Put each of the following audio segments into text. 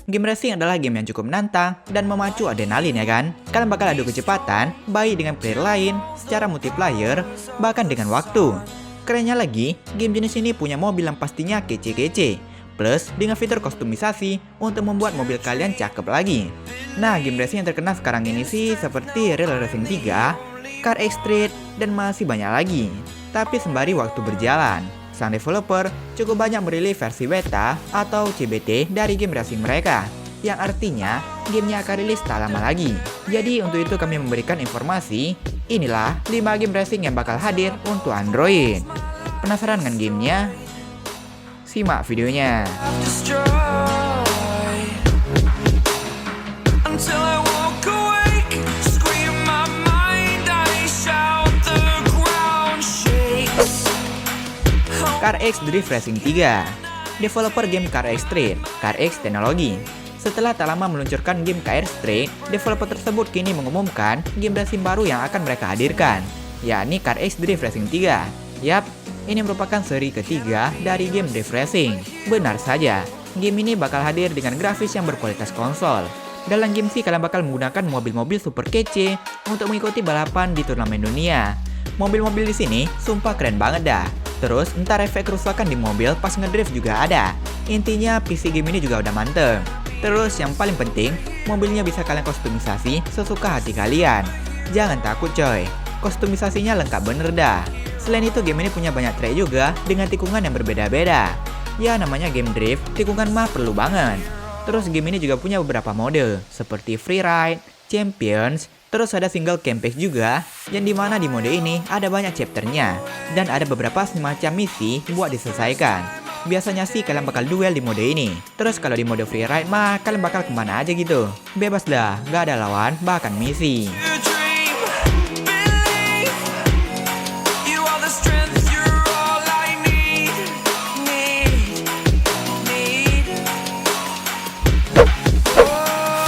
Game racing adalah game yang cukup menantang dan memacu adrenalin ya kan? Kalian bakal adu kecepatan, baik dengan player lain, secara multiplayer, bahkan dengan waktu. Kerennya lagi, game jenis ini punya mobil yang pastinya kece-kece. Plus, dengan fitur kostumisasi untuk membuat mobil kalian cakep lagi. Nah, game racing yang terkenal sekarang ini sih seperti Real Racing 3, Car X Street, dan masih banyak lagi. Tapi sembari waktu berjalan, sang developer cukup banyak merilis versi beta atau CBT dari game racing mereka, yang artinya gamenya akan rilis tak lama lagi. Jadi untuk itu kami memberikan informasi, inilah 5 game racing yang bakal hadir untuk Android. Penasaran dengan gamenya? Simak videonya. Car X Drift Racing 3. Developer game Car X Street, Car X Teknologi. Setelah tak lama meluncurkan game Car X Street, developer tersebut kini mengumumkan game racing baru yang akan mereka hadirkan, yakni Car X Drift Racing 3. Yap, ini merupakan seri ketiga dari game Drift Racing. Benar saja, game ini bakal hadir dengan grafis yang berkualitas konsol. Dalam game sih kalian bakal menggunakan mobil-mobil super kece untuk mengikuti balapan di turnamen dunia. Mobil-mobil di sini sumpah keren banget dah. Terus entar efek kerusakan di mobil pas ngedrift juga ada. Intinya PC game ini juga udah mantep. Terus yang paling penting, mobilnya bisa kalian kostumisasi sesuka hati kalian. Jangan takut coy, kostumisasinya lengkap bener dah. Selain itu game ini punya banyak track juga dengan tikungan yang berbeda-beda. Ya namanya game drift, tikungan mah perlu banget. Terus game ini juga punya beberapa mode seperti free ride, champions, terus ada single campaign juga, yang dimana di mode ini ada banyak chapternya, dan ada beberapa semacam misi buat diselesaikan. Biasanya sih kalian bakal duel di mode ini. Terus kalau di mode free ride mah kalian bakal kemana aja gitu. Bebas dah, gak ada lawan, bahkan misi.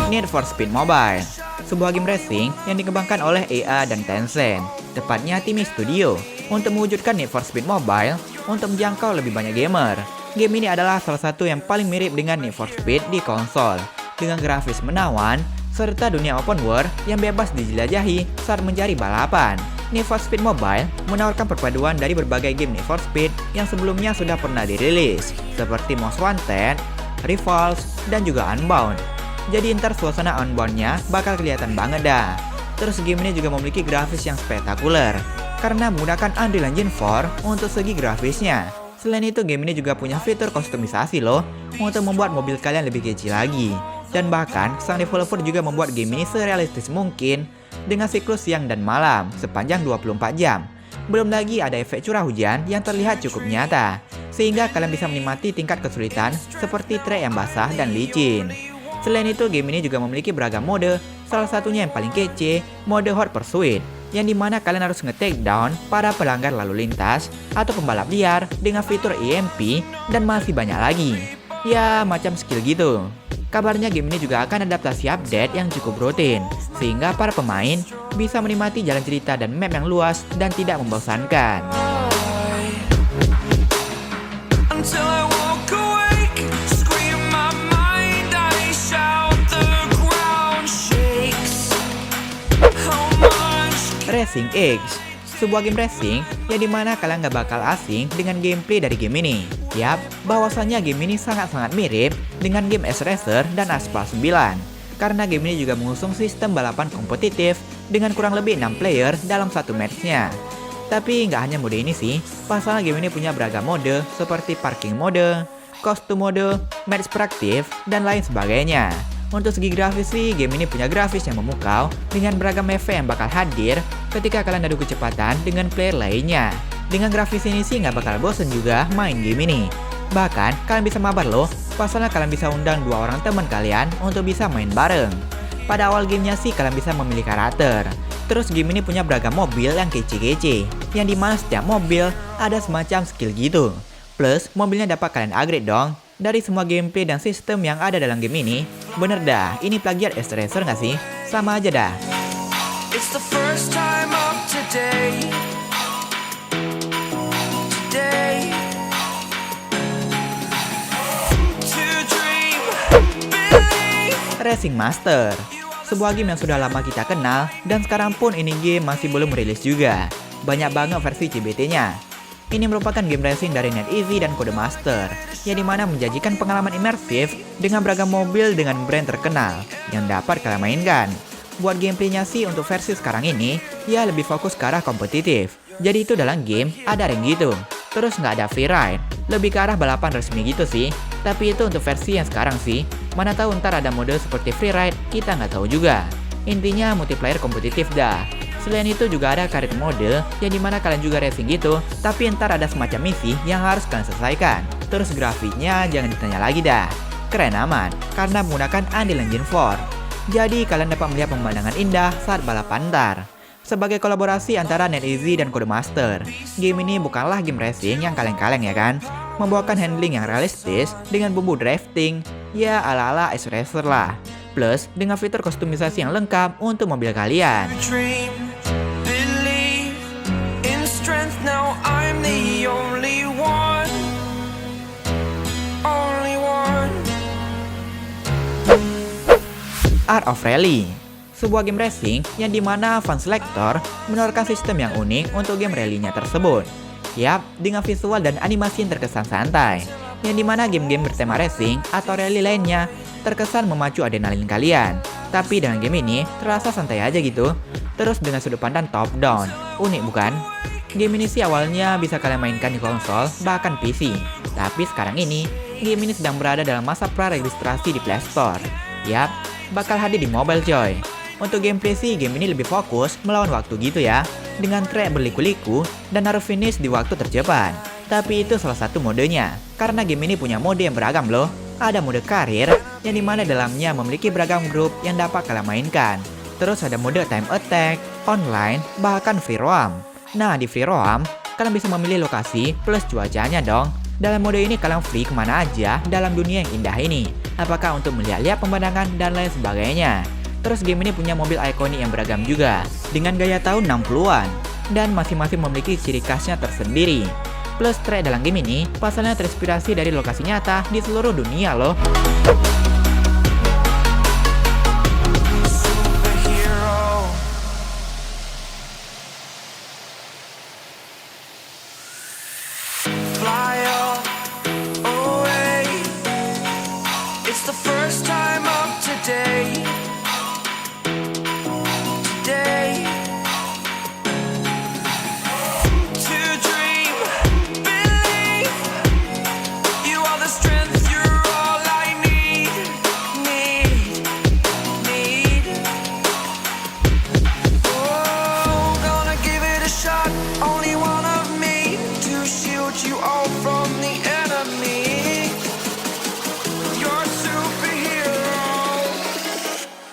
Need for Speed Mobile, sebuah game racing yang dikembangkan oleh EA dan Tencent, tepatnya Timmy Studio, untuk mewujudkan Need for Speed Mobile untuk menjangkau lebih banyak gamer. Game ini adalah salah satu yang paling mirip dengan Need for Speed di konsol, dengan grafis menawan, serta dunia open world yang bebas dijelajahi saat mencari balapan. Need for Speed Mobile menawarkan perpaduan dari berbagai game Need for Speed yang sebelumnya sudah pernah dirilis, seperti Most Wanted, Rivals, dan juga Unbound. Jadi ntar suasana Unbound-nya bakal kelihatan banget dah. Terus game ini juga memiliki grafis yang spektakuler, karena menggunakan Unreal Engine 4 untuk segi grafisnya. Selain itu game ini juga punya fitur kostumisasi loh, untuk membuat mobil kalian lebih kece lagi. Dan bahkan sang developer juga membuat game ini serealistis mungkin, dengan siklus siang dan malam sepanjang 24 jam. Belum lagi ada efek curah hujan yang terlihat cukup nyata, sehingga kalian bisa menikmati tingkat kesulitan seperti trek yang basah dan licin. Selain itu, game ini juga memiliki beragam mode, salah satunya yang paling kece, mode Hot Pursuit, yang dimana kalian harus nge-take down para pelanggar lalu lintas atau pembalap liar dengan fitur EMP dan masih banyak lagi. Ya, macam skill gitu. Kabarnya game ini juga akan adaptasi update yang cukup rutin, sehingga para pemain bisa menikmati jalan cerita dan map yang luas dan tidak membosankan. Racing X, sebuah game racing yang dimana kalian gak bakal asing dengan gameplay dari game ini. Yap, bahwasannya game ini sangat-sangat mirip dengan game S-Racer dan Asphalt 9, karena game ini juga mengusung sistem balapan kompetitif dengan kurang lebih 6 player dalam satu matchnya. Tapi nggak hanya mode ini sih, pasalnya game ini punya beragam mode seperti parking mode, kostum mode, match praktif, dan lain sebagainya. Untuk segi grafis sih, game ini punya grafis yang memukau dengan beragam efek yang bakal hadir ketika kalian adu kecepatan dengan player lainnya. Dengan grafis ini sih nggak bakal bosen juga main game ini. Bahkan kalian bisa mabar loh, pasalnya kalian bisa undang 2 orang teman kalian untuk bisa main bareng. Pada awal gamenya sih kalian bisa memilih karakter. Terus game ini punya beragam mobil yang kece-kece, yang dimana setiap mobil ada semacam skill gitu. Plus mobilnya dapat kalian upgrade dong. Dari semua gameplay dan sistem yang ada dalam game ini, bener dah, ini plagiat S-Racer nggak sih? Sama aja dah. It's the first time of today. To dream, Racing Master. Sebuah game yang sudah lama kita kenal dan sekarang pun ini game masih belum rilis juga. Banyak banget versi CBT-nya. Ini merupakan game racing dari NetEase dan Codemaster, yang dimana menjanjikan pengalaman imersif dengan beragam mobil dengan brand terkenal yang dapat kalian mainkan. Buat gameplaynya sih untuk versi sekarang ini, ya lebih fokus ke arah kompetitif. Jadi itu dalam game ada rank gitu. Terus nggak ada free ride, lebih ke arah balapan resmi gitu sih. Tapi itu untuk versi yang sekarang sih. Mana tahu ntar ada mode seperti free ride, kita nggak tahu juga. Intinya multiplayer kompetitif dah. Selain itu juga ada karir mode, yang dimana kalian juga racing gitu, tapi ntar ada semacam misi yang harus kalian selesaikan. Terus grafiknya jangan ditanya lagi dah. Keren aman, karena menggunakan Unreal Engine 4. Jadi kalian dapat melihat pemandangan indah saat balapan ntar. Sebagai kolaborasi antara NetEase dan Codemaster, game ini bukanlah game racing yang kaleng-kaleng ya kan? Membawakan handling yang realistis dengan bumbu drifting, ya ala-ala Ice Racer lah. Plus dengan fitur kustomisasi yang lengkap untuk mobil kalian. Art of Rally, sebuah game racing yang dimana Fun Selector menawarkan sistem yang unik untuk game rally-nya tersebut. Yap, dengan visual dan animasi yang terkesan santai, yang dimana game-game bertema racing atau rally lainnya terkesan memacu adrenalin kalian. Tapi dengan game ini terasa santai aja gitu. Terus dengan sudut pandang top down, unik bukan? Game ini sih awalnya bisa kalian mainkan di konsol, bahkan PC. Tapi sekarang ini, game ini sedang berada dalam masa pra-registrasi di Play Store. Yap, bakal hadir di mobile coy. Untuk gameplay sih game ini lebih fokus melawan waktu gitu ya, dengan track berliku-liku dan harus finish di waktu tercepat. Tapi itu salah satu modenya, karena game ini punya mode yang beragam loh. Ada mode karir, yang dimana dalamnya memiliki beragam grup yang dapat kalian mainkan. Terus ada mode time attack, online, bahkan free roam. Nah di free roam, kalian bisa memilih lokasi plus cuacanya dong. Dalam mode ini kalian free kemana aja dalam dunia yang indah ini. Apakah untuk melihat-lihat pemandangan dan lain sebagainya. Terus game ini punya mobil ikonik yang beragam juga, dengan gaya tahun 60-an, dan masing-masing memiliki ciri khasnya tersendiri. Plus track dalam game ini, pasalnya terinspirasi dari lokasi nyata di seluruh dunia loh.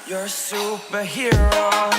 You're a superhero.